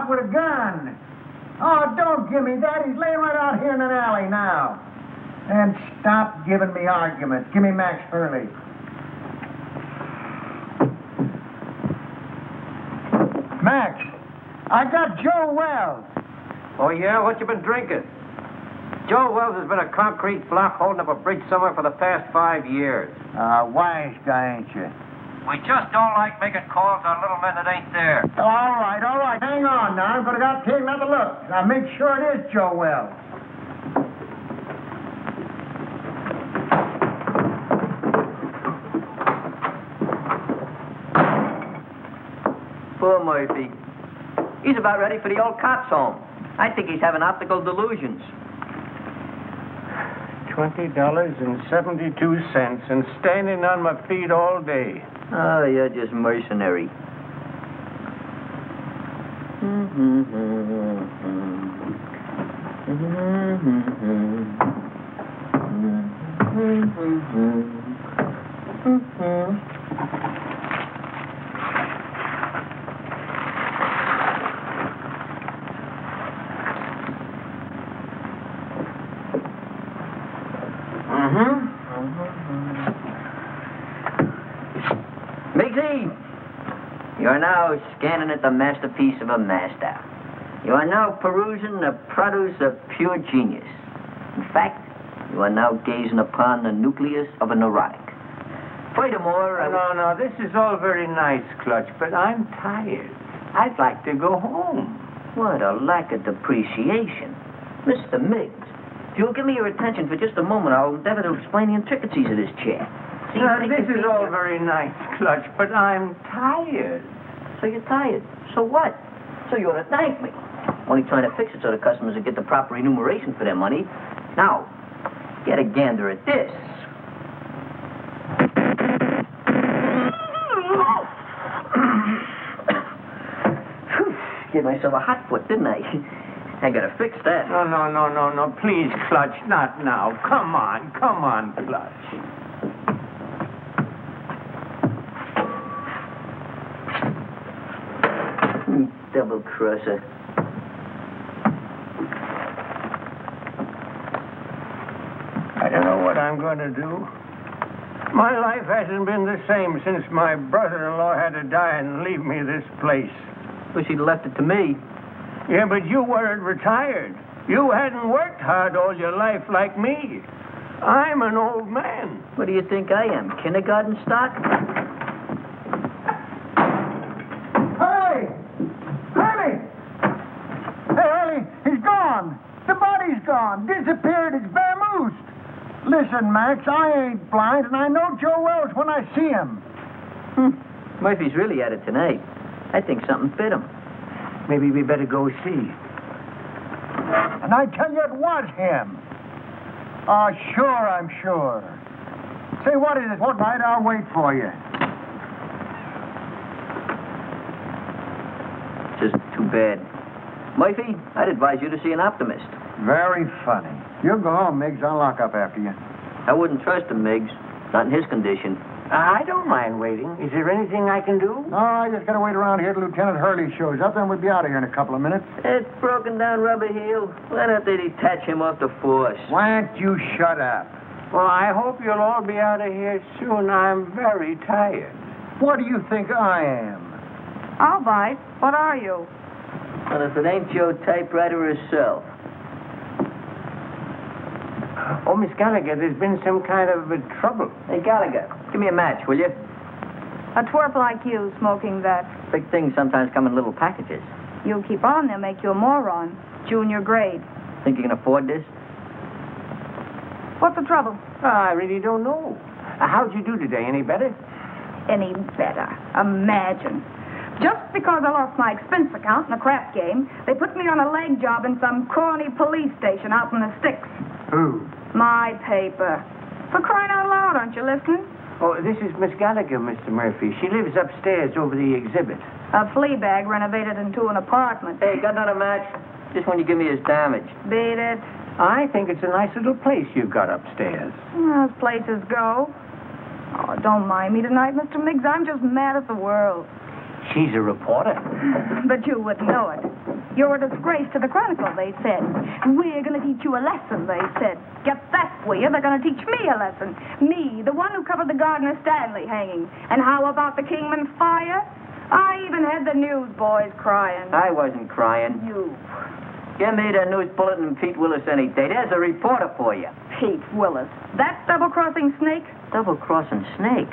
out with a gun. Oh, don't give me that. He's laying right out here in an alley now. And stop giving me arguments. Give me Max Hurley. Max, I got Joe Wells. Oh, yeah? What you been drinking? Joe Wells has been a concrete block holding up a bridge somewhere for the past 5 years. Wise guy, ain't you? We just don't like making calls on little men that ain't there. All right. Hang on now. I'm going to take another look. Now, make sure it is Joe Wells. Poor Murphy. He's about ready for the old cops' home. I think he's having optical delusions. $20.72 and standing on my feet all day. Oh, you're just mercenary. Migsy, you are now scanning at the masterpiece of a master. You are now perusing the produce of pure genius. In fact, you are now gazing upon the nucleus of a neurotic. Furthermore, No, this is all very nice, Clutch, but I'm tired. I'd like to go home. What a lack of depreciation. Mr. Miggs, if you'll give me your attention for just a moment, I'll endeavor to explain the intricacies of this chair. This is all very nice, Clutch, but I'm tired. So you're tired. So what? So you ought to thank me. Only trying to fix it so the customers will get the proper remuneration for their money. Now, get a gander at this. Gave myself a hot foot, didn't I? I gotta fix that. No. Please, Clutch, not now. Come on, Clutch. Double crosser. I don't know what I'm going to do. My life hasn't been the same since my brother-in-law had to die and leave me this place. Wish he'd left it to me. Yeah, but you weren't retired. You hadn't worked hard all your life like me. I'm an old man. What do you think I am, kindergarten stock? Gone, disappeared, it's vamoosed. Listen, Max, I ain't blind, and I know Joe Wells when I see him. Murphy's really at it tonight. I think something fit him. Maybe we better go see. And I tell you, it was him. Oh, sure, I'm sure. Say, what is it? What night? I'll wait for you. Just too bad. Murphy, I'd advise you to see an optimist. Very funny. You go home, Miggs. I'll lock up after you. I wouldn't trust him, Miggs. Not in his condition. I don't mind waiting. Is there anything I can do? No, I just gotta wait around here till Lieutenant Hurley shows up, then we'll be out of here in a couple of minutes. It's broken down rubber heel. Why don't they detach him off the force? Why don't you shut up? Well, I hope you'll all be out of here soon. I'm very tired. What do you think I am? All right. What are you? Well, if it ain't your typewriter herself. Oh, Miss Gallagher, there's been some kind of trouble. Hey, Gallagher, give me a match, will you? A twerp like you smoking that. Big things sometimes come in little packages. You'll keep on, they'll make you a moron. Junior grade. Think you can afford this? What's the trouble? I really don't know. How'd you do today? Any better? Any better. Imagine. Just because I lost my expense account in a crap game, they put me on a leg job in some corny police station out in the sticks. Who? My paper. For crying out loud, aren't you listening? Oh, this is Miss Gallagher, Mr. Murphy. She lives upstairs over the exhibit. A flea bag renovated into an apartment. Hey, got another match? Just when you give me his damage. Beat it. I think it's a nice little place you've got upstairs. As places go. Oh, don't mind me tonight, Mr. Miggs. I'm just mad at the world. She's a reporter. But you wouldn't know it. You're a disgrace to the Chronicle, they said. We're going to teach you a lesson, they said. Get that, will you? They're going to teach me a lesson. Me, the one who covered the Gardner Stanley hanging. And how about the Kingman fire? I even had the newsboys crying. I wasn't crying. You. Give me the news bulletin and Pete Willis any day. There's a reporter for you. Pete Willis. That double-crossing snake? Double-crossing snake?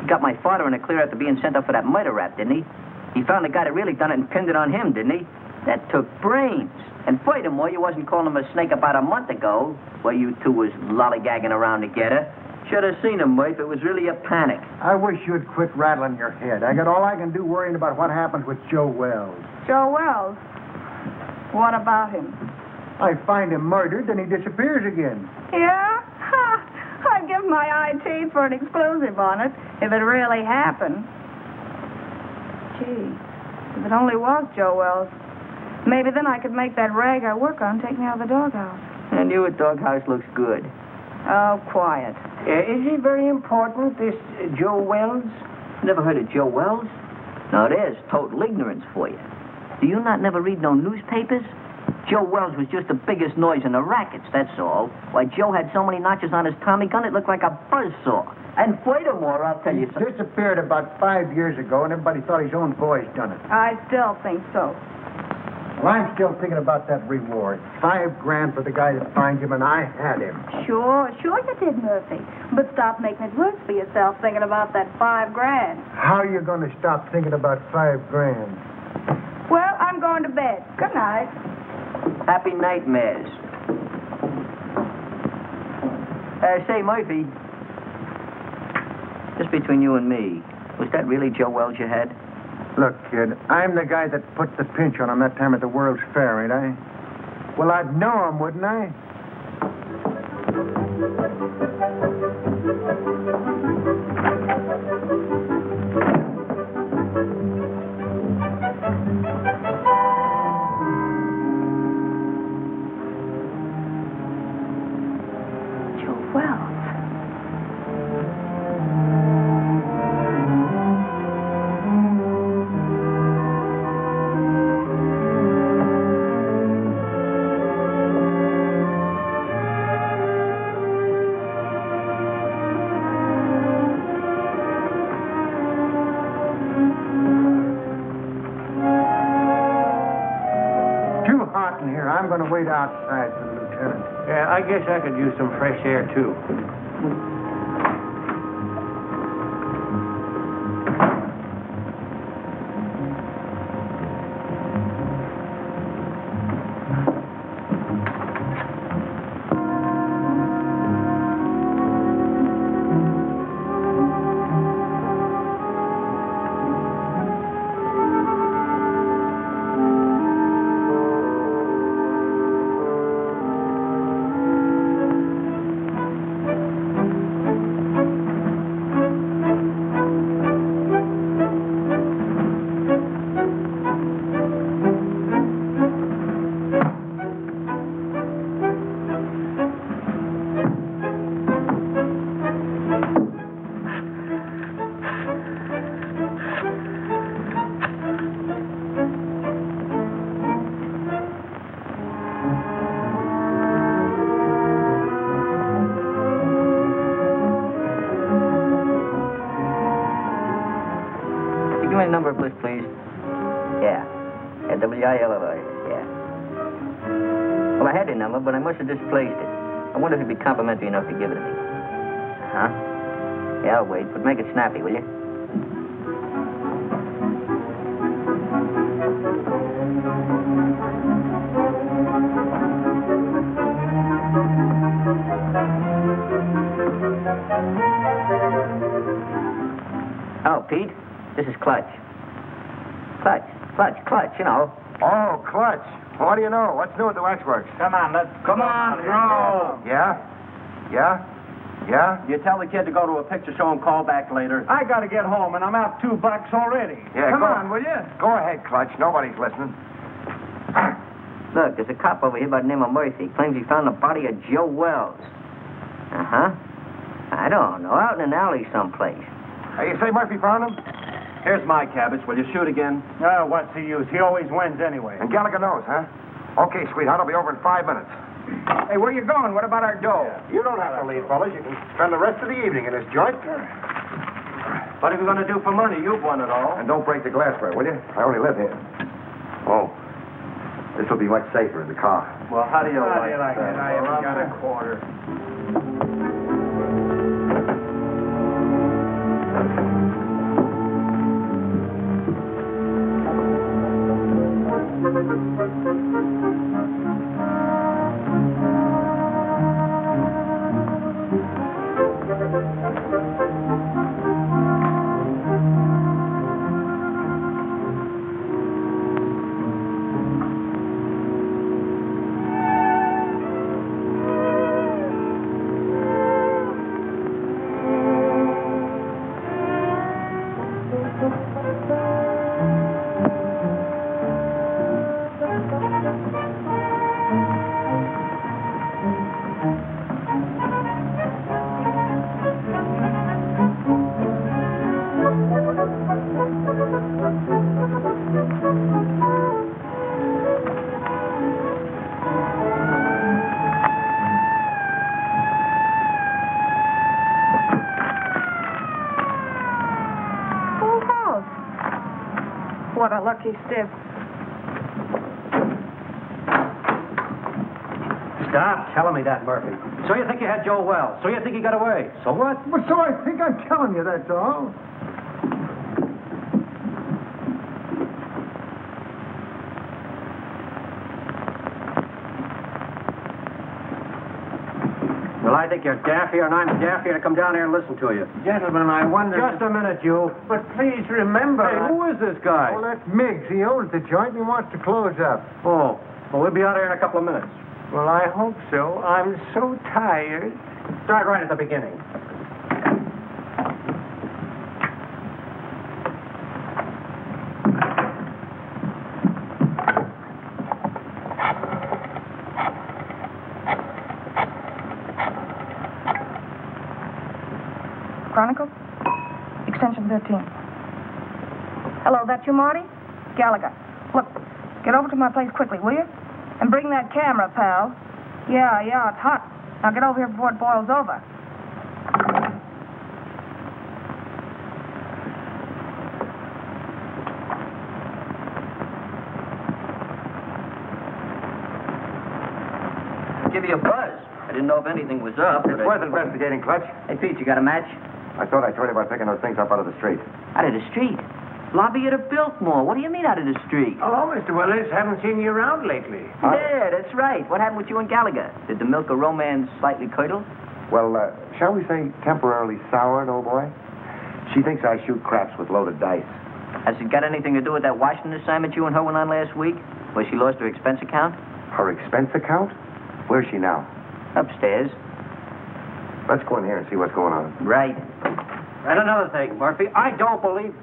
He got my father in a clear after being sent up for that murder rap, didn't he? He found the guy that really done it and pinned it on him, didn't he? That took brains. And furthermore, you wasn't calling him a snake about a month ago, while you two was lollygagging around together. Should have seen him, Murph. It was really a panic. I wish you'd quit rattling your head. I got all I can do worrying about what happens with Joe Wells. Joe Wells? What about him? I find him murdered, then he disappears again. Yeah? Ha! I'd give my eye teeth for an exclusive on it, if it really happened. Gee, if it only was Joe Wells. Maybe then I could make that rag I work on take me out of the doghouse. And your doghouse looks good. Oh, quiet. Is he very important, this Joe Wells? Never heard of Joe Wells? No, there's total ignorance for you. Do you not never read no newspapers? Joe Wells was just the biggest noise in the rackets, that's all. Why, Joe had so many notches on his Tommy gun, it looked like a buzzsaw. And furthermore, I'll tell you He something. disappeared about 5 years ago, and everybody thought his own boys done it. I still think so. Well, I'm still thinking about that reward. $5,000 for the guy that finds him, and I had him. Sure you did, Murphy. But stop making it worse for yourself thinking about that $5,000. How are you going to stop thinking about $5,000? Well, I'm going to bed. Good night. Happy nightmares. Say, Murphy. Just between you and me, was that really Joe Wells you had? Look, kid, I'm the guy that put the pinch on him that time at the World's Fair, ain't I? Well, I'd know him, wouldn't I? Joe Wells. I'm going to wait outside for the lieutenant. Yeah, I guess I could use some fresh air, too. Give me the number of list, please. Yeah. WILLI, yeah. Well, I had your number, but I must have displaced it. I wonder if you'd be complimentary enough to give it to me. Huh? Yeah, I'll wait, but make it snappy, will you? Oh, Pete, this is Clutch. Clutch, you know. Oh, Clutch. What do you know? What's new at the waxworks? Come on, Joe. Yeah? You tell the kid to go to a picture show and call back later. I got to get home, and I'm out $2 already. Yeah, Come go on, will you? Go ahead, Clutch. Nobody's listening. Look, there's a cop over here by the name of Murphy. Claims he found the body of Joe Wells. Uh-huh. I don't know, out in an alley someplace. Hey, you say Murphy found him? Here's my cabbage. Will you shoot again? Oh, what's the use? He always wins anyway. And Gallagher knows, huh? Okay, sweetheart, I'll be over in 5 minutes. Hey, where you going? What about our dough? You don't have to leave, fellas. You can spend the rest of the evening in this joint. What are you going to do for money? You've won it all. And don't break the glassware, will you? I only live here. Oh, this will be much safer in the car. Well, how do you How like do you like that? it? I haven't got a quarter. What a lucky stiff. Stop telling me that, Murphy. So you think you had Joe Wells. So you think he got away. So what? Well, so I think I'm telling you, that's all. Well, I think you're daffier and I'm daffier to come down here and listen to you. Gentlemen, I wonder... Just a minute, you. But please remember... Hey, who is this guy? Oh, that's Miggs. He owns the joint and he wants to close up. Oh, well, we'll be out here in a couple of minutes. Well, I hope so. I'm so tired. Start right at the beginning. Chronicle? Extension 13. Hello, that you, Marty? Gallagher. Look, get over to my place quickly, will you? And bring that camera, pal. Yeah, it's hot. Now get over here before it boils over. Give you a buzz. I didn't know if anything was up. It's worth investigating, Clutch. Hey, Pete, you got a match? I thought I told you about picking those things up out of the street. Out of the street? Lobby at a Biltmore. What do you mean out of the street? Oh, Mr. Willis, haven't seen you around lately. Yeah, that's right. What happened with you and Gallagher? Did the milk of romance slightly curdle? Well, shall we say temporarily soured, old boy? She thinks I shoot craps with loaded dice. Has it got anything to do with that Washington assignment you and her went on last week? Where she lost her expense account? Her expense account? Where's she now? Upstairs. Let's go in here and see what's going on. Right. And another thing, Murphy, I don't believe...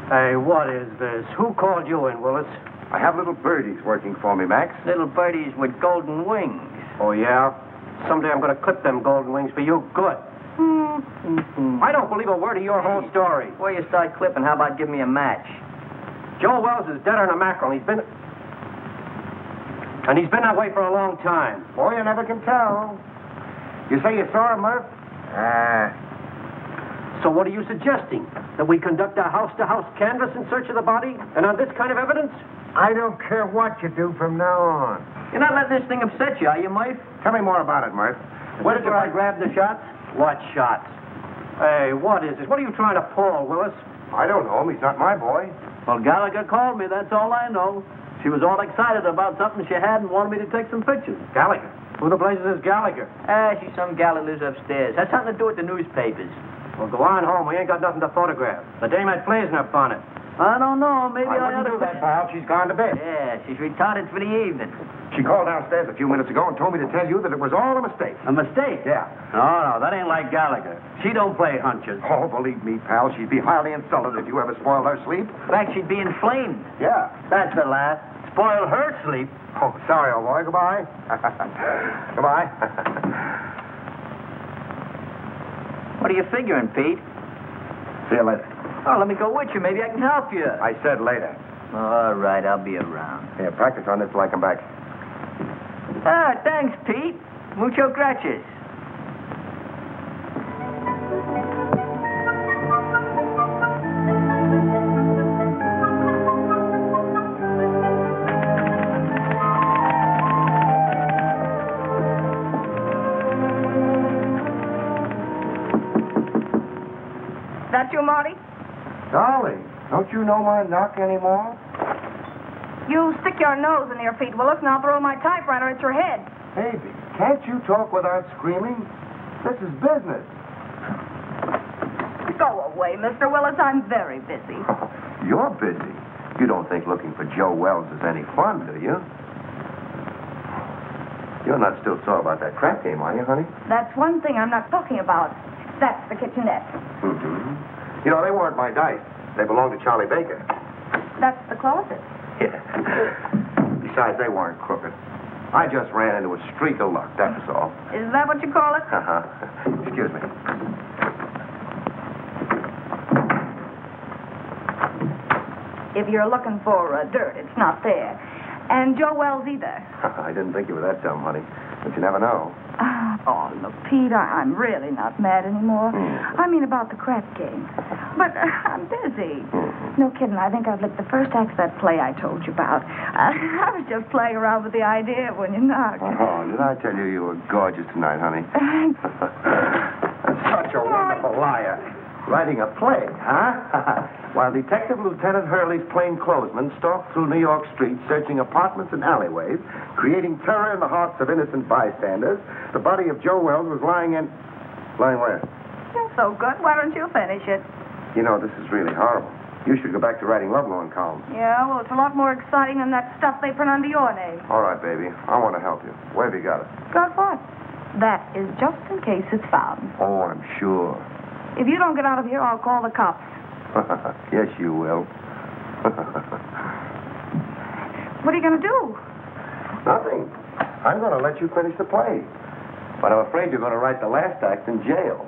Hey, what is this? Who called you in, Willis? I have little birdies working for me, Max. Little birdies with golden wings. Oh, yeah? Someday I'm going to clip them golden wings for you good. I don't believe a word of your whole story. Before you start clipping, how about give me a match? Joe Wells is deader than a mackerel. He's been that way for a long time. Boy, you never can tell. You say you saw him, Murph? So what are you suggesting? That we conduct a house-to-house canvass in search of the body? And on this kind of evidence? I don't care what you do from now on. You're not letting this thing upset you, are you, Murph? Tell me more about it, Murph. Where did you grab the shots? What shots? Hey, what is this? What are you trying to pull, Willis? I don't know him. He's not my boy. Well, Gallagher called me, that's all I know. She was all excited about something she had and wanted me to take some pictures. Gallagher? Who the blazes is Gallagher? She's some gal who lives upstairs. Has something to do with the newspapers. Well, go on home. We ain't got nothing to photograph. The dame had flares in her bonnet. I don't know, maybe I ought wouldn't do to... that, pal. She's gone to bed. Yeah, she's retarded for the evening. She called downstairs a few minutes ago and told me to tell you that it was all a mistake. A mistake? Yeah. No, that ain't like Gallagher. She don't play hunches. Oh, believe me, pal, she'd be highly insulted if you ever spoiled her sleep. In fact, she'd be inflamed. Yeah. That's the last. Spoil her sleep. Oh, sorry, old boy. Goodbye. Goodbye. What are you figuring, Pete? See you later. Oh, let me go with you. Maybe I can help you. I said later. All right, I'll be around. Here, practice on this till I come back. Ah, thanks, Pete. Mucho gracias. That you, Marty? Dolly, don't you know my knock anymore? You stick your nose in here, Pete Willis, and I'll throw my typewriter at your head. Baby, can't you talk without screaming? This is business. Go away, Mr. Willis. I'm very busy. You're busy. You don't think looking for Joe Wells is any fun, do you? You're not still sore about that crap game, are you, honey? That's one thing I'm not talking about. That's the kitchenette. Mm-hmm. You know, they weren't my dice. They belonged to Charlie Baker. That's the closet. Yeah. Besides, they weren't crooked. I just ran into a streak of luck, that was all. Is that what you call it? Uh-huh. Excuse me. If you're looking for dirt, it's not there. And Joe Wells either. I didn't think you were that dumb, honey. But you never know. Oh, look, Pete, I'm really not mad anymore. I mean about the crap game. But I'm busy. No kidding, I think I've licked the first act of that play I told you about. I was just playing around with the idea when you knocked. Oh, did I tell you were gorgeous tonight, honey? Such a wonderful liar. Writing a play, huh? While Detective Lieutenant Hurley's plainclothesmen stalked through New York streets, searching apartments and alleyways, creating terror in the hearts of innocent bystanders, the body of Joe Wells was lying in... Lying where? You're so good. Why don't you finish it? You know, this is really horrible. You should go back to writing lovelorn columns. Yeah, well, it's a lot more exciting than that stuff they print under your name. All right, baby. I want to help you. Where have you got it? Got what? That is just in case it's found. Oh, I'm sure. If you don't get out of here, I'll call the cops. Yes, you will. What are you going to do? Nothing. I'm going to let you finish the play. But I'm afraid you're going to write the last act in jail.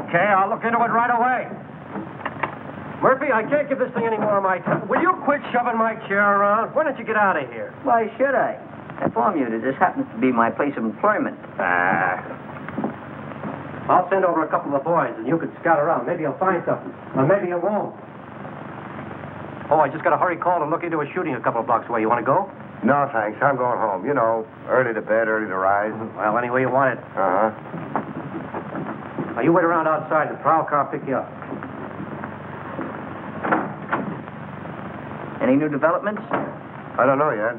Okay, I'll look into it right away. Murphy, I can't give this thing any more of my time. Will you quit shoving my chair around? Why don't you get out of here? Why should I? I inform you that this happens to be my place of employment. I'll send over a couple of the boys, and you can scout around. Maybe you'll find something. Or maybe you won't. Oh, I just got a hurry call to look into a shooting a couple of blocks away. You want to go? No, thanks. I'm going home. You know, early to bed, early to rise. Well, any way you want it. Uh-huh. Now, you wait around outside, and the prowl car will pick you up. Any new developments? I don't know yet.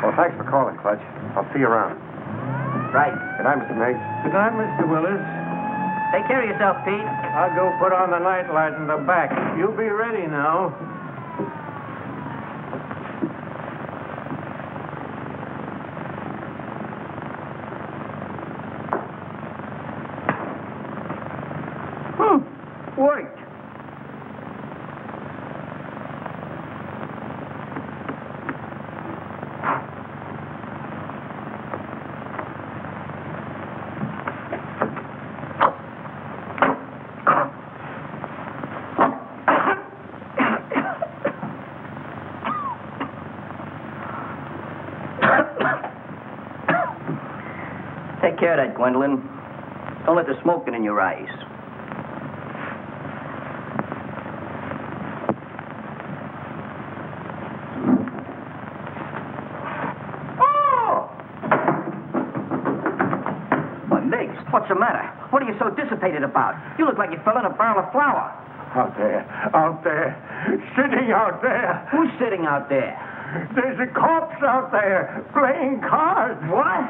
Well, thanks for calling, Clutch. I'll see you around. Right. Good night, Mr. Miggs. Good night, Mr. Willis. Take care of yourself, Pete. I'll go put on the night light in the back. You be ready now. Worked. Take care of that, Gwendolyn. Don't let the smoke get in your eyes. What's the matter? What are you so dissipated about? You look like you fell in a barrel of flour. Out there, sitting out there. Who's sitting out there? There's a corpse out there playing cards. What?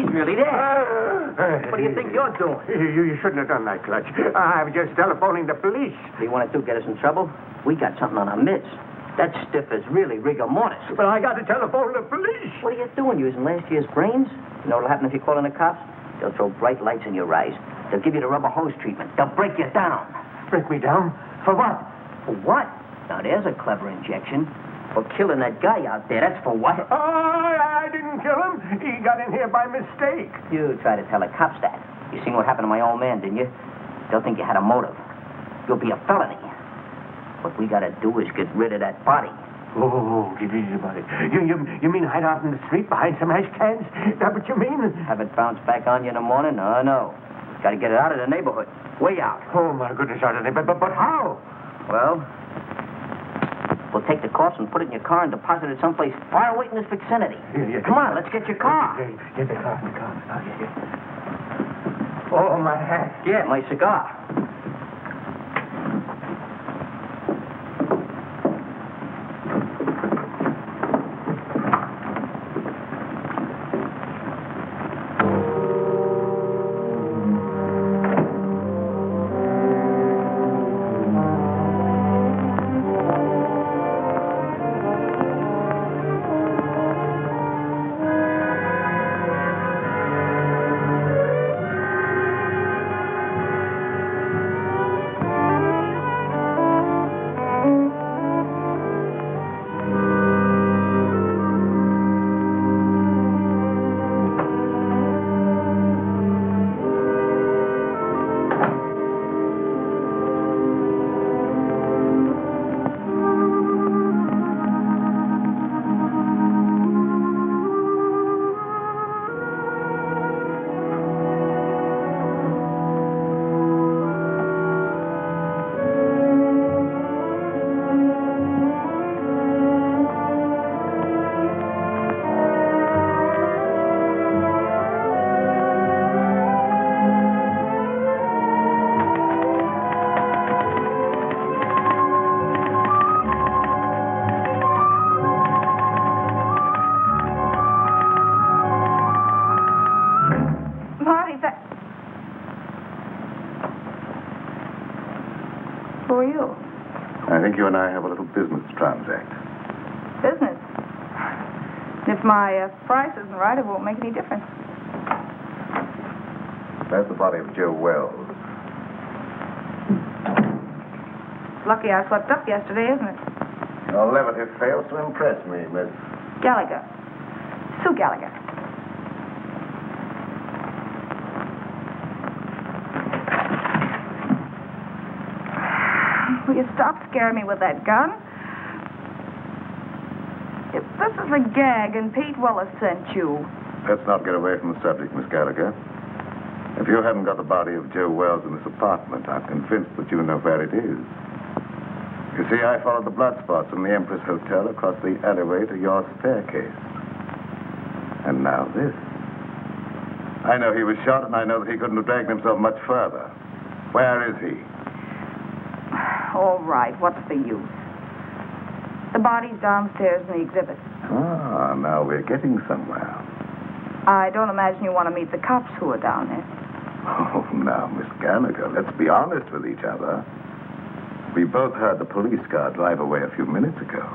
Really there. What do you think you're doing? You shouldn't have done that, Clutch. I was just telephoning the police. What do you want to do, get us in trouble? We got something on our midst. That stiff is really rigor mortis. But I got to telephone the police. What are you doing, using last year's brains? You know what'll happen if you call in the cops? They'll throw bright lights in your eyes. They'll give you the rubber hose treatment. They'll break you down. Break me down? For what? For what? Now, there's a clever injection. For killing that guy out there. That's for what? Oh, I didn't kill him. He got in here by mistake. You try to tell the cops that. You seen what happened to my old man, didn't you? They'll think you had a motive. You'll be a felony. What we gotta do is get rid of that body. Oh, get easy about it. You mean hide out in the street behind some ash cans? Is that what you mean? Have it bounce back on you in the morning? No. Gotta get it out of the neighborhood. Way out. Oh, my goodness, out of the neighborhood. But how? Well, we'll take the corpse and put it in your car and deposit it someplace far away in this vicinity. Yeah. Come on, let's get your car. Get the car. Oh, yeah. Oh, my hat. Yeah, my cigar. Who are you? I think you and I have a little business to transact. Business? If my price isn't right, it won't make any difference. That's the body of Joe Wells. It's lucky I slept up yesterday, isn't it? Your levity fails to impress me, Miss... Gallagher. Sue Gallagher. Will you stop scaring me with that gun? If this is a gag and Pete Willis sent you... Let's not get away from the subject, Miss Gallagher. If you hadn't got the body of Joe Wells in this apartment, I'm convinced that you know where it is. You see, I followed the blood spots from the Empress Hotel across the alleyway to your staircase. And now this. I know he was shot, and I know that he couldn't have dragged himself much further. Where is he? All right, what's the use? The body's downstairs in the exhibit. Ah, now we're getting somewhere. I don't imagine you want to meet the cops who are down there. Oh, now, Miss Gallagher, let's be honest with each other. We both heard the police car drive away a few minutes ago.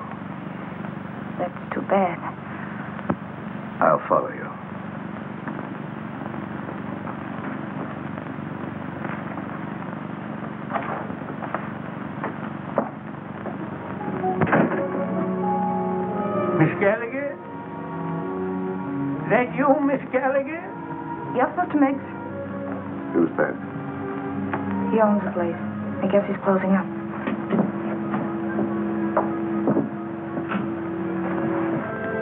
That's too bad. I'll follow you. Miss Gallagher? Is that you, Miss Gallagher? Yes, Mr. Miggs. Who's that? He owns the place. I guess he's closing up.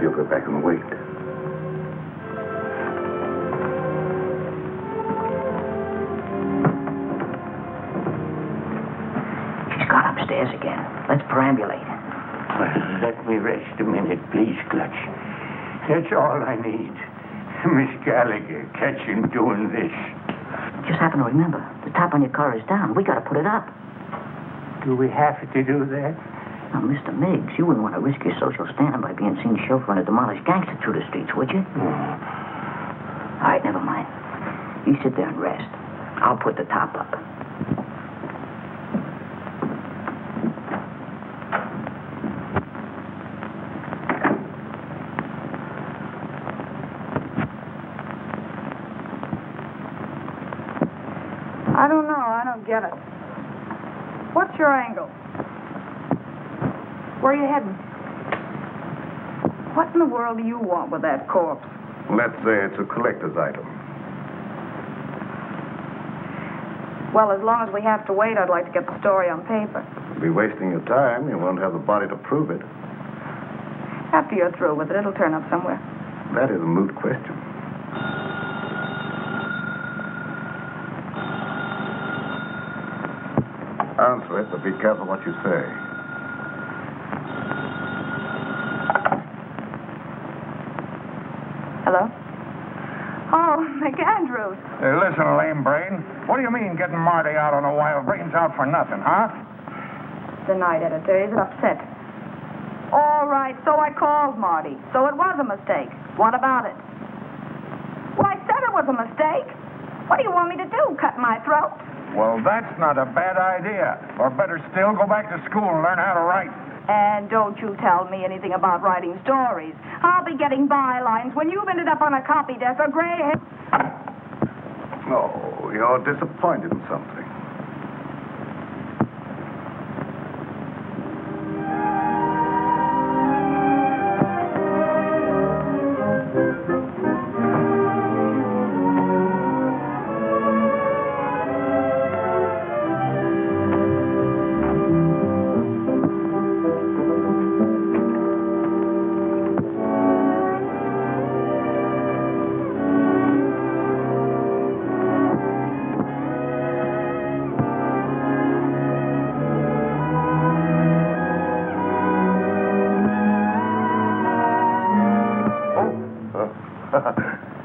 You'll go back and wait. She's gone upstairs again. Let's perambulate. Well, let me rest a minute, please, Clutch. That's all I need. Miss Gallagher, catch him doing this. Just happen to remember, the top on your car is down. We got to put it up. Do we have to do that? Now, Mr. Miggs, you wouldn't want to risk your social standing by being seen chauffeuring a demolished gangster through the streets, would you? All right, never mind. You sit there and rest. I'll put the top up. I don't know. I don't get it. What's your angle? Where are you heading? What in the world do you want with that corpse? Let's say it's a collector's item. Well, as long as we have to wait, I'd like to get the story on paper. You'll be wasting your time. You won't have the body to prove it. After you're through with it, it'll turn up somewhere. That is a moot question. Answer it, but be careful what you say. Hello? Oh, McAndrews. Hey, listen, lame brain. What do you mean getting Marty out on a wild brains out for nothing, huh? The night editor. He's upset. All right, so I called Marty. So it was a mistake. What about it? Well, I said it was a mistake. What do you want me to do, cut my throat? Well, that's not a bad idea. Or better still, go back to school and learn how to write. And don't you tell me anything about writing stories. I'll be getting bylines when you've ended up on a copy desk or gray. Oh, you're disappointed in something.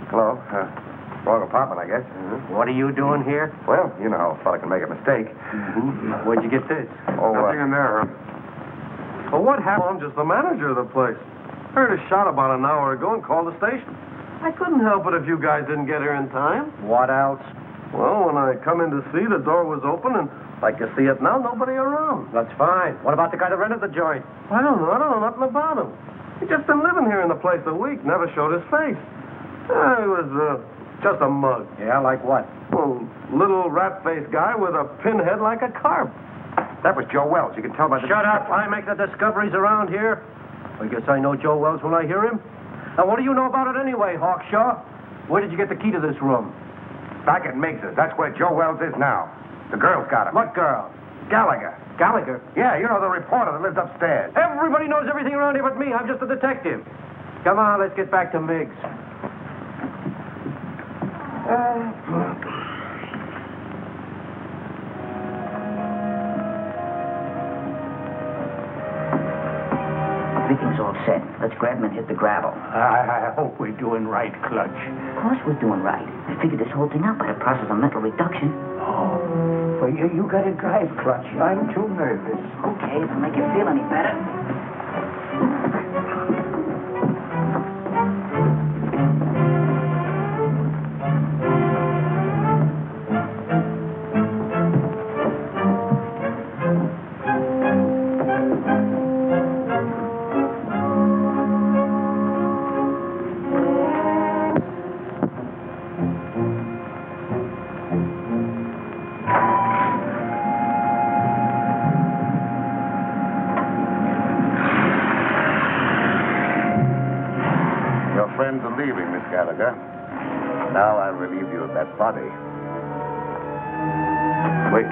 Hello. Wrong apartment, I guess. What are you doing here? Well, you know how a fella can make a mistake. Where'd you get this? Oh, Nothing in there, huh? Well, what happened? I'm just the manager of the place. Heard a shot about an hour ago and called the station. I couldn't help it if you guys didn't get here in time. What else? Well, when I come in to see, the door was open, and like you see it now, nobody around. That's fine. What about the guy that rented the joint? I don't know nothing about him. He just been living here in the place a week, never showed his face. He was just a mug. Yeah, like what? Well, little rat-faced guy with a pinhead like a carp. that was Joe Wells. You can tell by the... Shut up. I make the discoveries around here. I guess I know Joe Wells when I hear him. And what do you know about it anyway, Hawkshaw? Where did you get the key to this room? Back at Miggs's. That's where Joe Wells is now. The girl's got him. What girl? Gallagher. Gallagher? Yeah, you know, the reporter that lives upstairs. Everybody knows everything around here but me. I'm just a detective. Come on, let's get back to Miggs. Everything's all set. Let's grab him and hit the gravel. I hope we're doing right, Clutch. Of course we're doing right. I figured this whole thing out by the process of mental reduction. Oh, well, you gotta drive, Clutch. I'm too nervous. Okay, if it'll make you feel any better. Friends are leaving, Miss Gallagher. Now I'll relieve you of that body. Wait.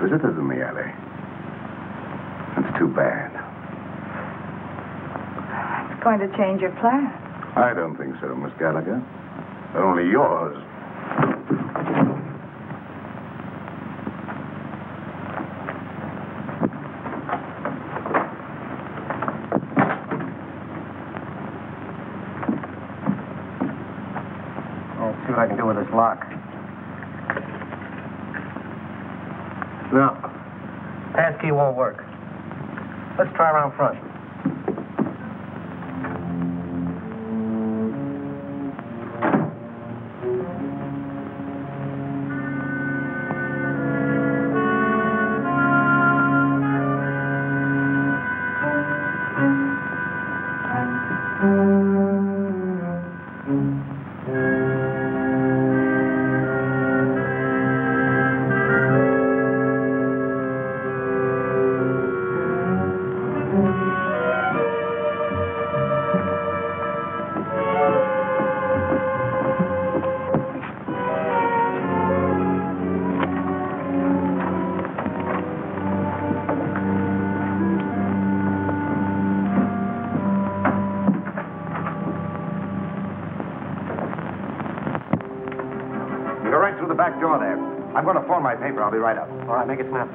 visitors in the alley. That's too bad. It's going to change your plan. I don't think so, Miss Gallagher. Only yours. I'll see what I can do with this lock. No. Passkey won't work. Let's try around front. Through the back door there. I'm going to phone my paper. I'll be right up. All right, make it snappy.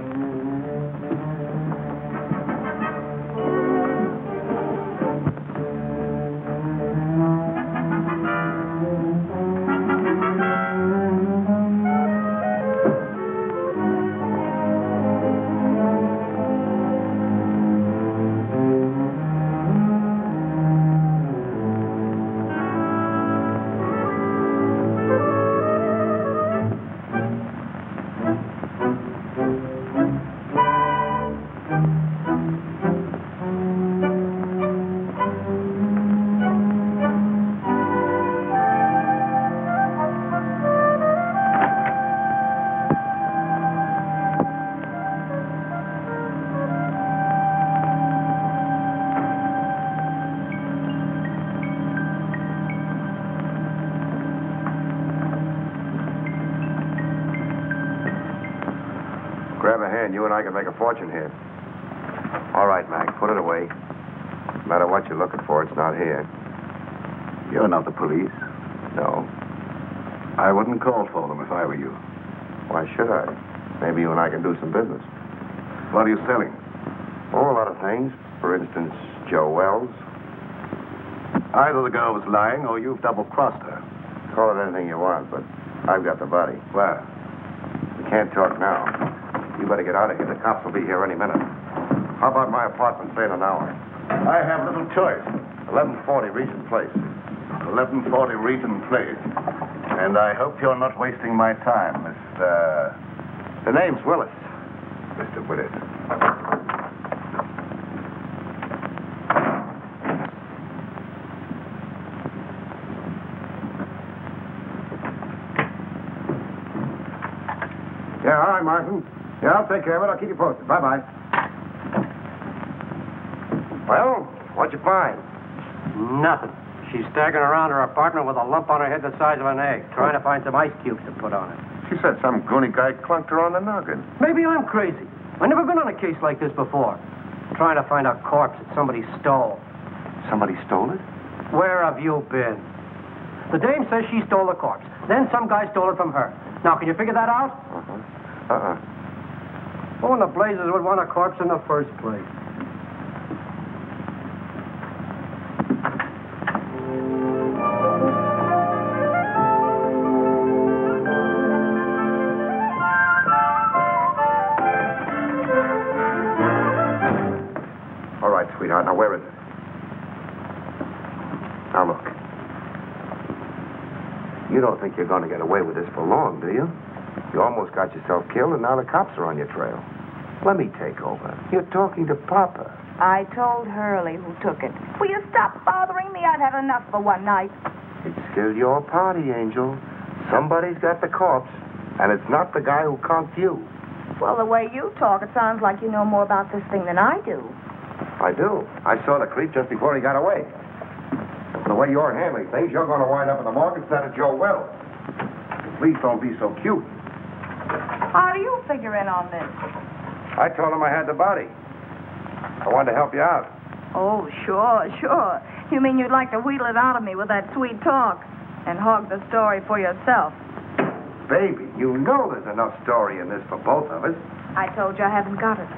Grab a hand. You and I can make a fortune here. All right, Mac. Put it away. No matter what you're looking for, it's not here. You're not the police. No. I wouldn't call for them if I were you. Why should I? Maybe you and I can do some business. What are you selling? Oh, a lot of things. For instance, Joe Wells. Either the girl was lying or you've double-crossed her. Call it anything you want, but I've got the body. Where? We can't talk now. You better get out of here. The cops will be here any minute. How about my apartment, say in an hour? I have little choice. 1140 Regent Place. 1140 Regent Place. And I hope you're not wasting my time, Mr. The name's Willis. Mr. Willis. Yeah, all right, Martin. Yeah, I'll take care of it. I'll keep you posted. Bye-bye. Well, what'd you find? Nothing. She's staggering around her apartment with a lump on her head the size of an egg, trying to find some ice cubes to put on it. She said some goony guy clunked her on the noggin. Maybe I'm crazy. I've never been on a case like this before. Trying to find a corpse that somebody stole. Somebody stole it? Where have you been? The dame says she stole the corpse. Then some guy stole it from her. Now, can you figure that out? Who in the blazes would want a corpse in the first place? All right, sweetheart. Now, where is it? Now, look. You don't think you're going to get away with this for long, do you? You almost got yourself killed, and now the cops are on your trail. Let me take over. You're talking to Papa. I told Hurley who took it. Will you stop bothering me? I've had enough for one night. It's still your party, Angel. Somebody's got the corpse, and it's not the guy who conked you. Well, the way you talk, it sounds like you know more about this thing than I do. I do. I saw the creep just before he got away. And the way you're handling things, you're going to wind up in the morgue instead of Joe Wells. Please don't be so cute. How do you figure in on this? I told him I had the body. I wanted to help you out. Oh, sure. You mean you'd like to wheedle it out of me with that sweet talk and hog the story for yourself? Baby, you know there's enough story in this for both of us. I told you I haven't got it.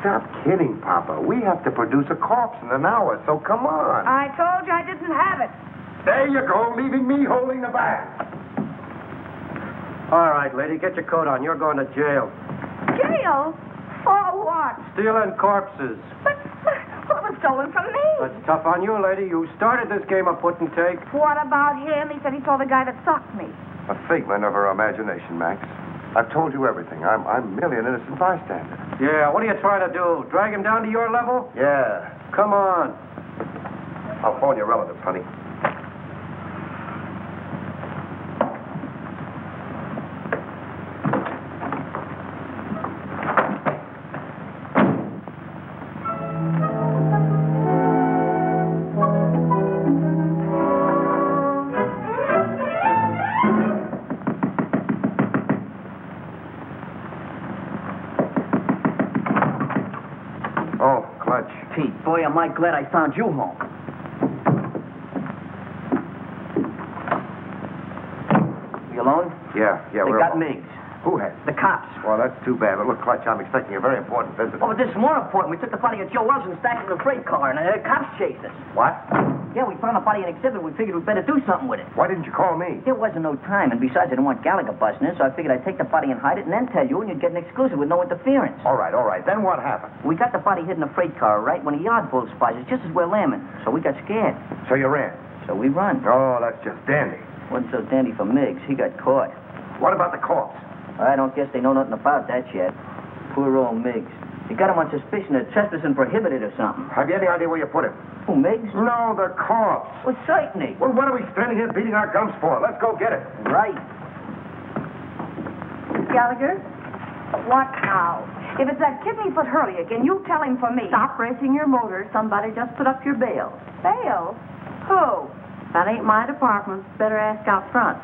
Stop kidding, Papa. We have to produce a corpse in an hour, so come on. I told you I didn't have it. There you go, leaving me holding the bag. All right, lady, get your coat on. You're going to jail. Jail? For what? Stealing corpses. But what was stolen from me? That's tough on you, lady. You started this game of put and take. What about him? He said he saw the guy that socked me. A figment of her imagination, Max. I've told you everything. I'm merely an innocent bystander. Yeah, what are you trying to do? Drag him down to your level? Yeah. Come on. I'll phone your relatives, honey. Oh, Clutch. Pete, boy, am I glad I found you home. You alone? Yeah, They we're got alone. Miggs. Who has? The cops. Well, that's too bad. But look, Clutch, I'm expecting a very important visit. Oh, but this is more important. We took the body of Joe Wells and stacked it in a freight car, and the cops chased us. What? Yeah, we found the body in exhibit. We figured we'd better do something with it. Why didn't you call me? There wasn't no time, and besides, I didn't want Gallagher busting in, so I figured I'd take the body and hide it and then tell you, and you'd get an exclusive with no interference. All right. Then what happened? We got the body hid in a freight car, right, when a yard bull spies us just as we're lambing. So we got scared. So you ran? So we run. Oh, that's just dandy. Wasn't so dandy for Miggs. He got caught. What about the corpse? I don't guess they know nothing about that yet. Poor old Miggs. He got him on suspicion of trespassing prohibited or something. Have you any idea where you put him? Who, Miggs? No, the corpse. Well, certainly. Well, what are we standing here beating our gums for? Let's go get it. Right. Gallagher? What now? If it's that kidney-foot Hurley again, you tell him for me. Stop racing your motor. Somebody just put up your bail. Bail? Who? That ain't my department. Better ask out front.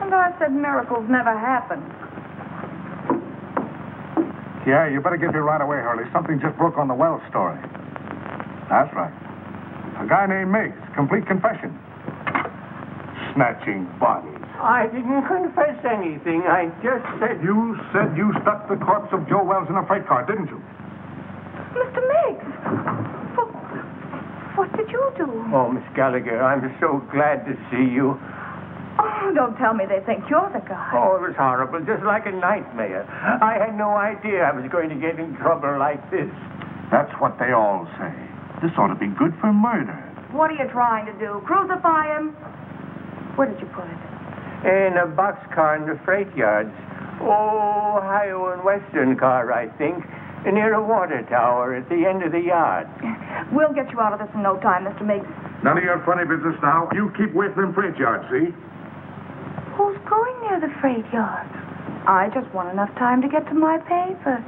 And I said miracles never happen. Yeah, you better get here right away, Hurley. Something just broke on the Wells story. That's right. A guy named Miggs. Complete confession. Snatching bodies. I didn't confess anything. I just said... You said you stuck the corpse of Joe Wells in a freight car, didn't you? Mr. Miggs! What did you do? Oh, Miss Gallagher, I'm so glad to see you. Oh, don't tell me they think you're the guy. Oh, it was horrible, just like a nightmare. I had no idea I was going to get in trouble like this. That's what they all say. This ought to be good for murder. What are you trying to do? Crucify him? Where did you put it? In a boxcar in the freight yards. Oh, Ohio and Western car, I think. Near a water tower at the end of the yard. We'll get you out of this in no time, Mr. Miggs. None of your funny business now. You keep away from them freight yards, see? Who's going near the freight yard? I just want enough time to get to my paper.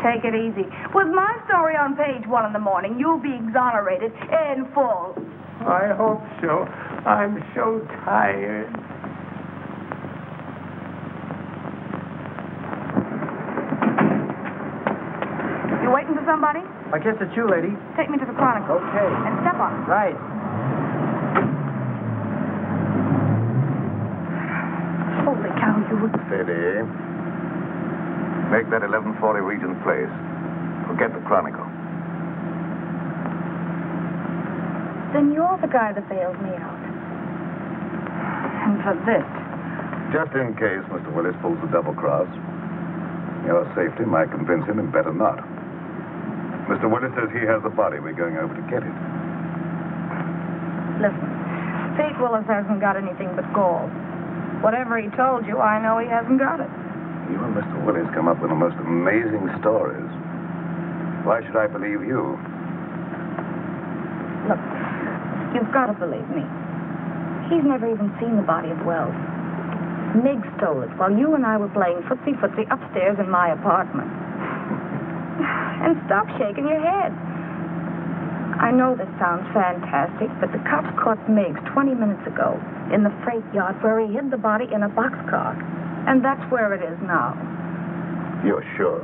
Take it easy. With my story on page 1 in the morning, you'll be exonerated in full. I hope so. I'm so tired. You waiting for somebody? I guess it's you, lady. Take me to the Chronicle. Okay. And step on it. Right. Holy cow, you... Steady. Make that 1140 Regent Place. Forget the Chronicle. Then you're the guy that bailed me out. And for this. Just in case Mr. Willis pulls the double cross, your safety might convince him and better not. Mr. Willis says he has the body. We're going over to get it. Listen, Pete Willis hasn't got anything but gall. Whatever he told you, I know he hasn't got it. You and Mr. Willis come up with the most amazing stories. Why should I believe you? Look, you've got to believe me. He's never even seen the body of Wells. Miggs stole it while you and I were playing footsie-footsie upstairs in my apartment. And stop shaking your head. I know this sounds fantastic, but the cops caught Miggs 20 minutes ago in the freight yard where he hid the body in a boxcar. And that's where it is now. You're sure?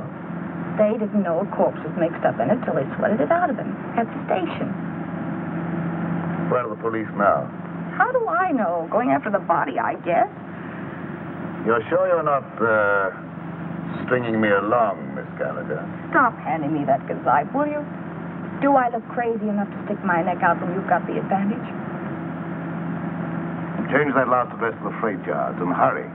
They didn't know a corpse was mixed up in it till they sweated it out of him at the station. Where are the police now? How do I know? Going after the body, I guess. You're sure you're not, stringing me along, Miss Gallagher? Stop handing me that gazipe, will you? Do I look crazy enough to stick my neck out when you've got the advantage? Change that last address to the freight yards and hurry.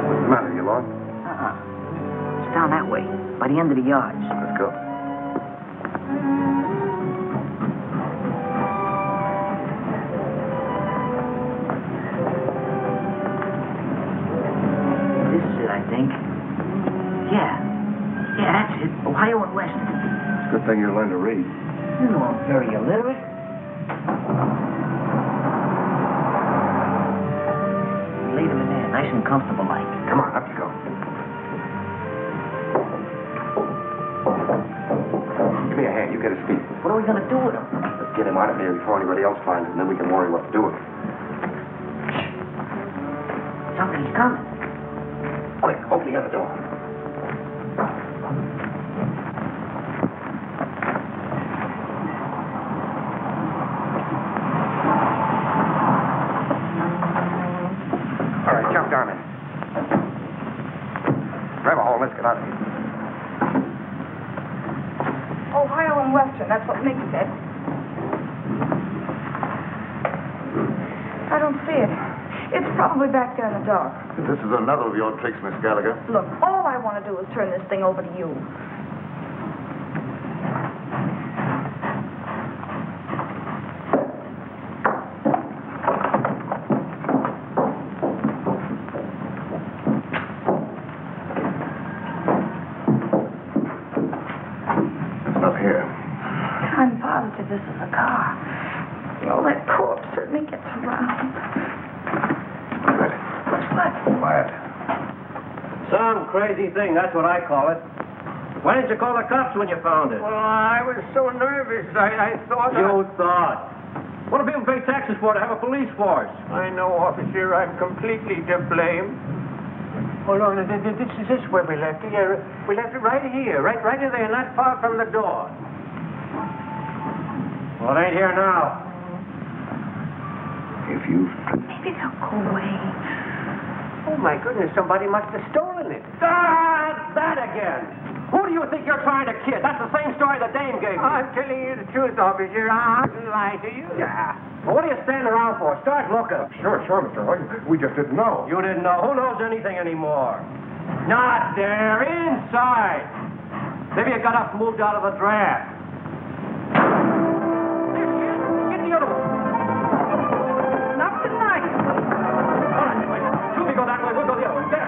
What's the matter? You lost? It's down that way, by the end of the yards. Let's go. This is it, I think. Yeah, that's it. Ohio and Western. It's a good thing you learned to read. You know I'm very illiterate. Leave him in there, nice and comfortable like. Come on, up you go. Give me a hand. You get his feet. What are we gonna do with him? Let's get him out of here before anybody else finds him, and then we can worry what to do with him. Somebody's coming. Quick, open the other door. All right, jump down in. Grab a hole. Let's get out of here. Ohio and Western, that's what Mick said. I don't see it. It's probably back there in the dark. This is another of your tricks, Miss Gallagher. Look, all I want to do is turn this thing over to you. It's not here. I'm positive this is a car. You know, that corpse certainly gets around. Ready. What? Quiet. Some crazy thing, that's what I call it. Why didn't you call the cops when you found it? Well, I was so nervous. I thought... You thought. What do people pay taxes for? To have a police force? I know, officer. I'm completely to blame. Hold on. This is where we left it. Yeah, we left it right here. Right in there, not far from the door. Well, it ain't here now. If you... Maybe they'll go away. Oh, my goodness. Somebody must have stolen it. Ah, that again. Who do you think you're trying to kid? That's the same story the dame gave me. I'm telling you the truth, officer. I didn't lie to you. Yeah. Well, what are you standing around for? Start looking. Sure, Mr. Hoy. We just didn't know. You didn't know. Who knows anything anymore? Not there. Inside. Maybe you got up and moved out of the draft. Get the other one. Not tonight. All right, wait. Two me go that way. We'll go the other way. There.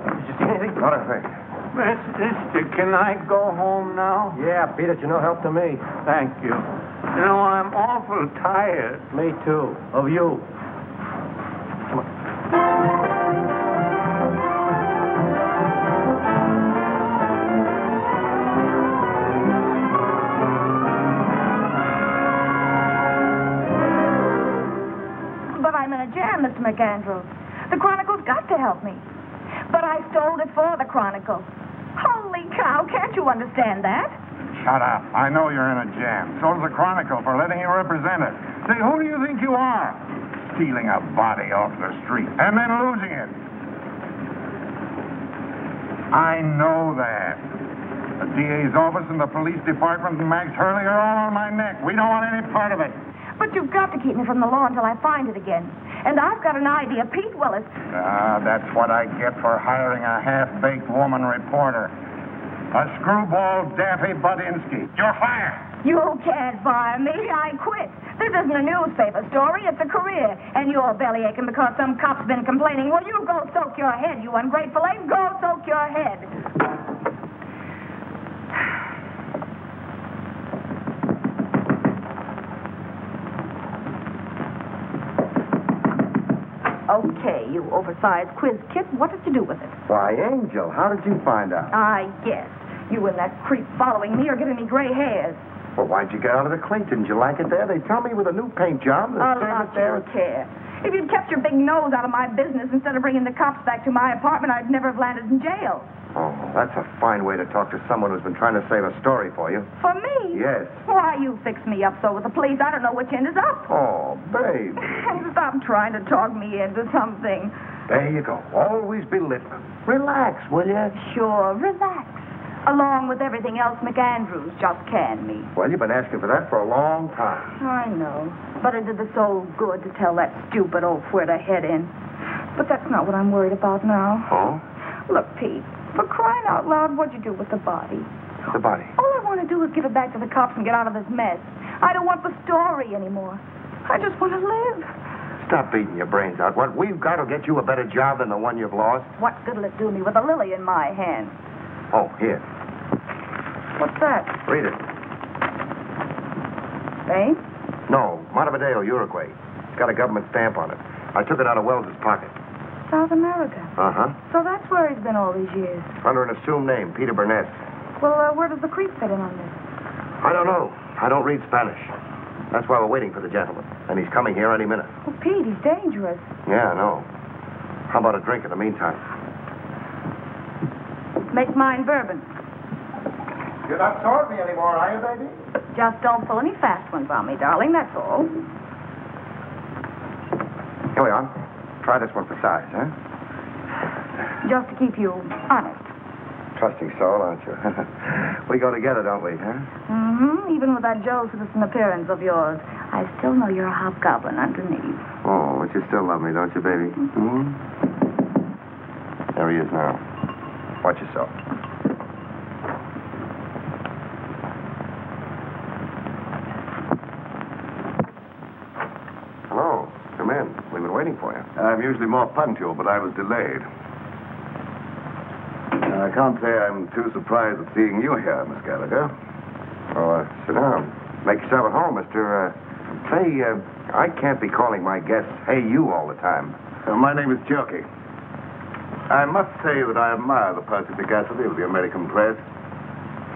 Did you see anything? Not a thing. Mister, can I go home now? Yeah, Pete, it's no help to me. Thank you. You know, I'm awful tired. Me too. Of you. But I'm in a jam, Mr. McAndrews. The Chronicle's got to help me. But I stole it for the Chronicle. Holy cow, can't you understand that? Shut up. I know you're in a jam. So does the Chronicle for letting you represent it. Say, who do you think you are? Stealing a body off the street and then losing it. I know that. The DA's office and the police department and Max Hurley are all on my neck. We don't want any part of it. But you've got to keep me from the law until I find it again. And I've got an idea. Pete Willis. That's what I get for hiring a half-baked woman reporter. A screwball Daffy Budinsky. You're fired. You can't fire me. I quit. This isn't a newspaper story. It's a career. And you're belly aching because some cop's been complaining. Well, you go soak your head, you ungrateful ape. Go soak your head. Okay, you oversized quiz kid. What did you do with it? Why, Angel, how did you find out? I guess. You and that creep following me are giving me gray hairs. Well, why'd you get out of the clink? Didn't you like it there? They tell me with a new paint job, the A service lot there. you care. If you'd kept your big nose out of my business instead of bringing the cops back to my apartment, I'd never have landed in jail. Oh, that's a fine way to talk to someone who's been trying to save a story for you. For me? Yes. Why, you fix me up so with the police, I don't know which end is up. Oh, babe. Stop trying to talk me into something. There you go. Always belittling. Relax, will you? Sure, relax. Along with everything else McAndrews just canned me. Well, you've been asking for that for a long time. I know. But it did the soul good to tell that stupid oaf where to head in. But that's not what I'm worried about now. Oh? Look, Pete, for crying out loud, what'd you do with the body? The body? All I want to do is give it back to the cops and get out of this mess. I don't want the story anymore. I just want to live. Stop beating your brains out. What we've got will get you a better job than the one you've lost. What good'll it do me with a lily in my hand? Oh, here. What's that? Read it. Spain? No, Montevideo, Uruguay. It's got a government stamp on it. I took it out of Wells's pocket. South America. Uh-huh. So that's where he's been all these years. Under an assumed name, Peter Burnett. Well, where does the creep fit in on this? I don't know. I don't read Spanish. That's why we're waiting for the gentleman. And he's coming here any minute. Well, Pete, he's dangerous. Yeah, I know. How about a drink in the meantime? Make mine bourbon. You're not sore me anymore, are you, baby? Just don't pull any fast ones on me, darling, that's all. Here we are. Try this one for size, huh? Just to keep you honest. Trusting soul, aren't you? We go together, don't we, huh? Mm-hmm. Even with that Joe citizen appearance of yours, I still know you're a hobgoblin underneath. Oh, but you still love me, don't you, baby? Hmm? There he is now. Watch yourself. Hello. Come in. We've been waiting for you. I'm usually more punctual, but I was delayed. I can't say I'm too surprised at seeing you here, Miss Gallagher. Oh, sit down. Make yourself at home, Mr. Say, I can't be calling my guests, hey, you all the time. My name is Jerky. I must say that I admire the perspicacity of the American press.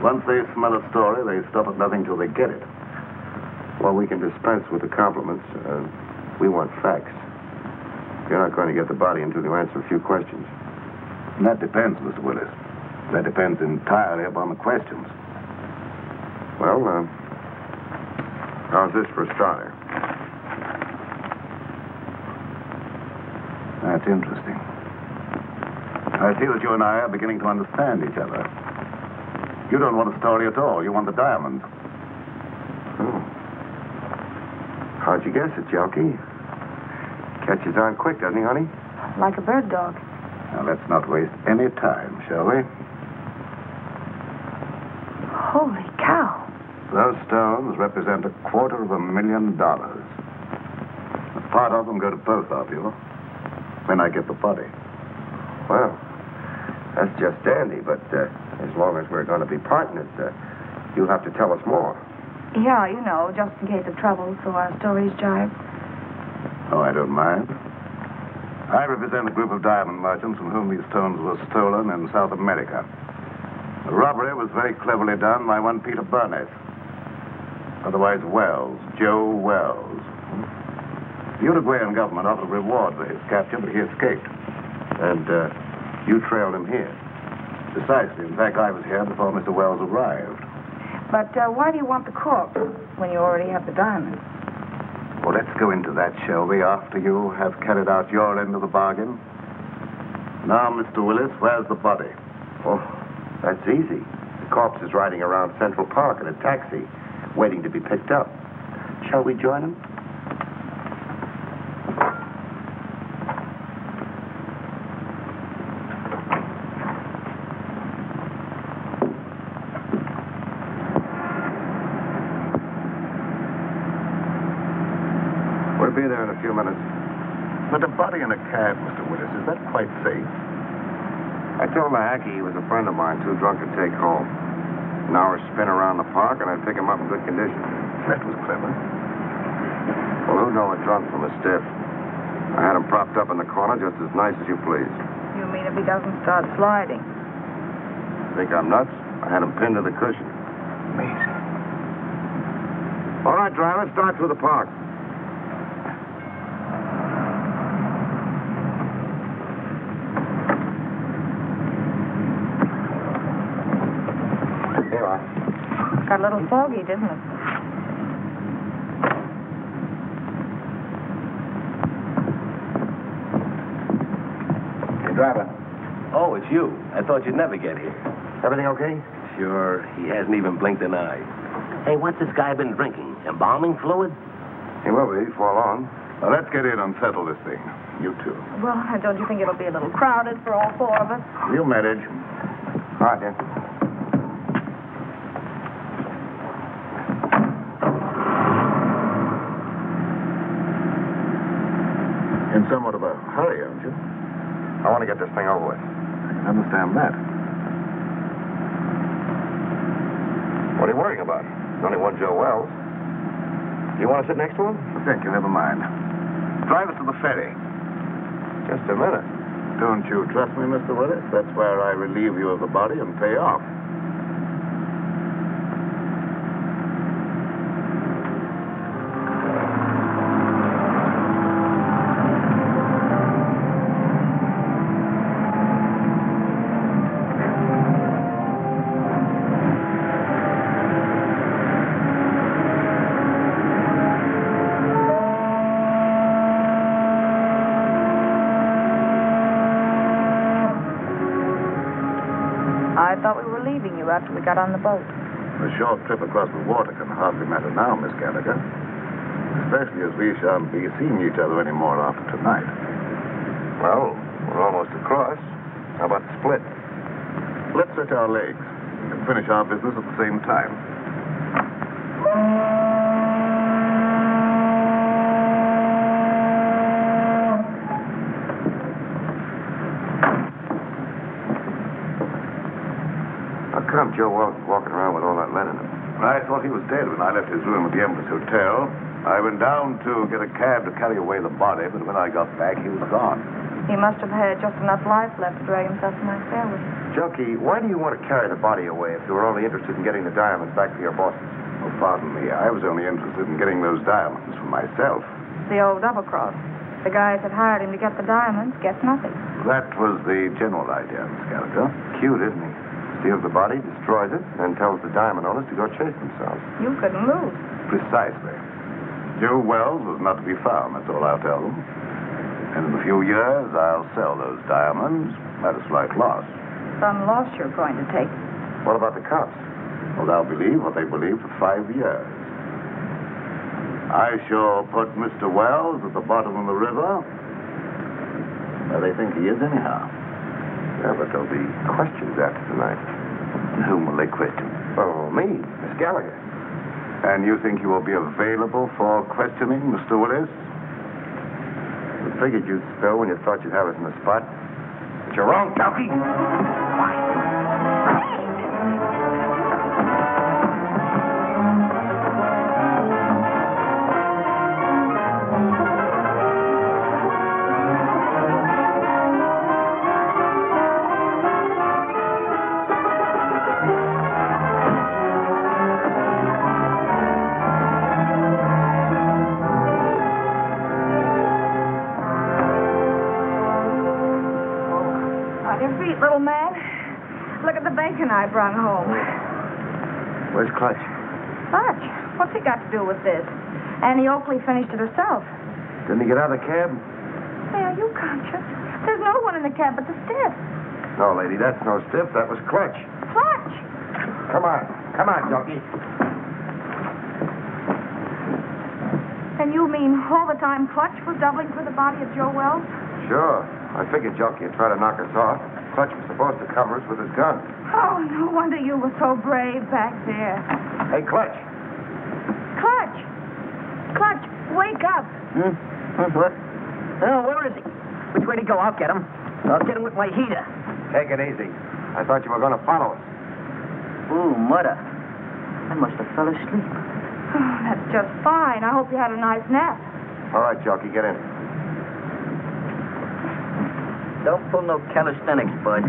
Once they smell a story, they stop at nothing till they get it. Well, we can dispense with the compliments. We want facts. You're not going to get the body until you answer a few questions. And that depends, Mr. Willis. That depends entirely upon the questions. Well, how's this for a starter? That's interesting. I see that you and I are beginning to understand each other. You don't want a story at all. You want the diamond. Oh. How'd you guess it, Jockey? Catches on quick, doesn't he, honey? Like a bird dog. Now, let's not waste any time, shall we? Holy cow. Those stones represent $250,000. A part of them go to both of you. Then I get the body. Well, that's just dandy, but as long as we're going to be partners, you'll have to tell us more. Yeah, you know, just in case of trouble, so our stories jibe. Oh, I don't mind. I represent a group of diamond merchants from whom these stones were stolen in South America. The robbery was very cleverly done by one Peter Burnett. Otherwise Wells, Joe Wells. The Uruguayan government offered a reward for his capture, but he escaped. And you trailed him here. Precisely. In fact, I was here before Mr. Wells arrived. But why do you want the corpse when you already have the diamond? Well, let's go into that, shall we, after you have carried out your end of the bargain? Now, Mr. Willis, where's the body? Oh, that's easy. The corpse is riding around Central Park in a taxi, waiting to be picked up. Shall we join him? We'll be there in a few minutes. But a body in a cab, Mr. Willis, is that quite safe? I told the hacky he was a friend of mine, too drunk to take home. An hour's spin around the park, and I'd pick him up in good condition. That was clever. Well, who'd know a drunk from a stiff? I had him propped up in the corner just as nice as you please. You mean if he doesn't start sliding? Think I'm nuts? I had him pinned to the cushion. Amazing. All right, driver, start through the park. Here you are. Got a little foggy, didn't it? Hey, driver. Oh, it's you. I thought you'd never get here. Everything okay? Sure. He hasn't even blinked an eye. Hey, what's this guy been drinking? Embalming fluid? He will be before long. Well, let's get in and settle this thing. You two. Well, don't you think it'll be a little crowded for all four of us? You manage. All right, then. In somewhat of a hurry, aren't you? I want to get this thing over with. I can understand that. What are you worrying about? There's only one Joe Wells. Do you want to sit next to him? Thank you, never mind. Drive us to the ferry. Just a minute. Don't you trust me, Mr. Willis? That's where I relieve you of the body and pay off. I thought we were leaving you after we got on the boat. A short trip across the water can hardly matter now, Miss Gallagher. Especially as we shan't be seeing each other anymore after tonight. Well, we're almost across. How about the split? Let's stretch our legs. We can finish our business at the same time. How come Joe Wells is walking around with all that lead in him? I thought he was dead when I left his room at the Empress Hotel. I went down to get a cab to carry away the body, but when I got back, he was gone. He must have had just enough life left to drag himself to my stairway. Junkie, why do you want to carry the body away if you were only interested in getting the diamonds back to your bosses? Oh, pardon me. I was only interested in getting those diamonds for myself. The old double-cross. The guys that hired him to get the diamonds gets nothing. That was the general idea, Miss Gallagher. Cute, isn't he? Steals the body, destroys it, and tells the diamond owners to go chase themselves. You couldn't lose. Precisely. Joe Wells was not to be found, that's all I'll tell them. And in a few years, I'll sell those diamonds at a slight loss. Some loss you're going to take. What about the cops? Well, they'll believe what they believe for 5 years. I shall put Mr. Wells at the bottom of the river, where they think he is anyhow. Yeah, but there'll be questions after tonight. And whom will they question? Oh, me, Miss Gallagher. And you think you will be available for questioning, Mr. Willis? I figured you'd spill when you thought you'd have us in the spot. But you're wrong, Junkie. Little man, look at the bacon I brought home. Where's Clutch? Clutch? What's he got to do with this? Annie Oakley finished it herself. Didn't he get out of the cab? Hey, are you conscious? There's no one in the cab but the stiff. No, lady, that's no stiff. That was Clutch. Clutch? Come on, Junkie. And you mean all the time Clutch was doubling for the body of Joe Wells? Sure. I figured Junkie would try to knock us off. Clutch was supposed to cover us with his gun. Oh, no wonder you were so brave back there. Hey, Clutch. Clutch! Clutch, wake up. What? Oh, where is he? Which way to go? I'll get him. I'll get him with my heater. Take it easy. I thought you were going to follow us. Ooh, mother. I must have fell asleep. Oh, that's just fine. I hope you had a nice nap. All right, Junkie, get in. Don't pull no calisthenics, bud.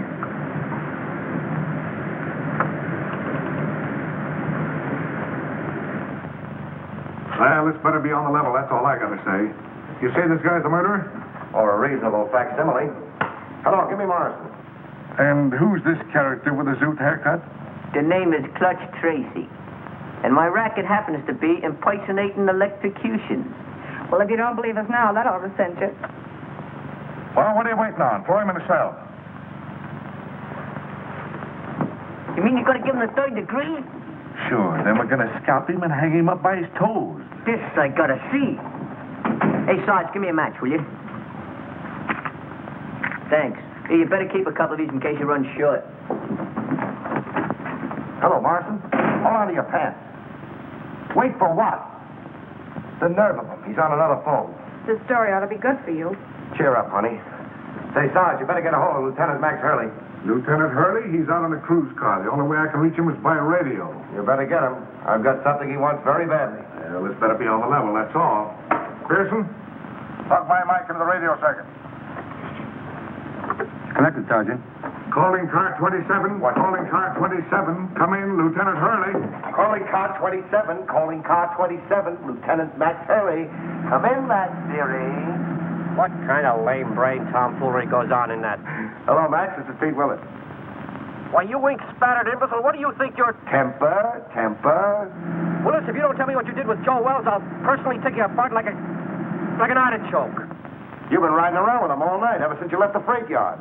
Well, this better be on the level, that's all I gotta say. You say this guy's the murderer? Or a reasonable facsimile. Hello, give me Morrison. And who's this character with the zoot haircut? The name is Clutch Tracy. And my racket happens to be impersonating electrocutions. Well, if you don't believe us now, that ought to cinch it. Well, what are you waiting on? Throw him in the cell. You mean you're going to give him the third degree? Sure, then we're gonna scalp him and hang him up by his toes. This I gotta see. Hey, Sarge, give me a match, will you? Thanks. Hey, you better keep a couple of these in case you run short. Hello, Morrison. Hold on to your pants. Wait for what? The nerve of him. He's on another phone. This story ought to be good for you. Cheer up, honey. Say, Sarge, you better get a hold of Lieutenant Max Hurley. Lieutenant Hurley? He's out on a cruise car. The only way I can reach him is by radio. You better get him. I've got something he wants very badly. Well, this better be on the level, that's all. Pearson, plug my mic into the radio circuit. Connected, Sergeant. Calling car 27. What? Calling car 27. Come in, Lieutenant Hurley. Calling car 27. Calling car 27. Lieutenant Max Hurley. Come in, Max, dearie. What kind of lame-brained tomfoolery goes on in that? Hello, Max. This is Pete Willis. Why, you ink-spattered imbecile, what do you think you're... Temper. Willis, if you don't tell me what you did with Joe Wells, I'll personally take you apart like an artichoke. You've been riding around with him all night, ever since you left the freight yard.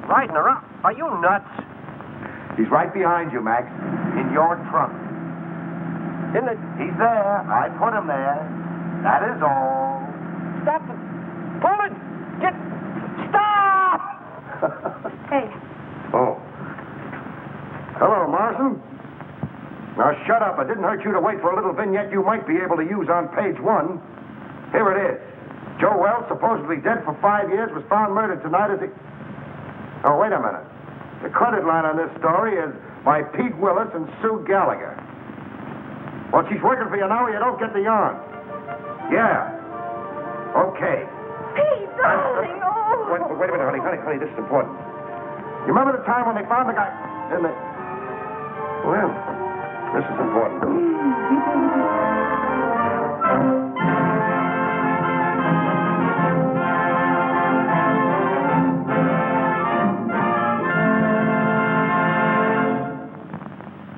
Riding around? Are you nuts? He's right behind you, Max. In your trunk. In the... He's there. I put him there. That is all. Stop it. Pull it. Stop! Hey. Oh. Hello, Morrison. Now, shut up. It didn't hurt you to wait for a little vignette you might be able to use on page 1. Here it is. Joe Wells, supposedly dead for 5 years, was found murdered tonight as he... Oh, wait a minute. The credit line on this story is by Pete Willis and Sue Gallagher. Well, she's working for you now or you don't get the yarn. Yeah. Okay. Pete, darling, oh. Wait a minute, honey, this is important. You remember the time when they found the guy in the... Well, this is important.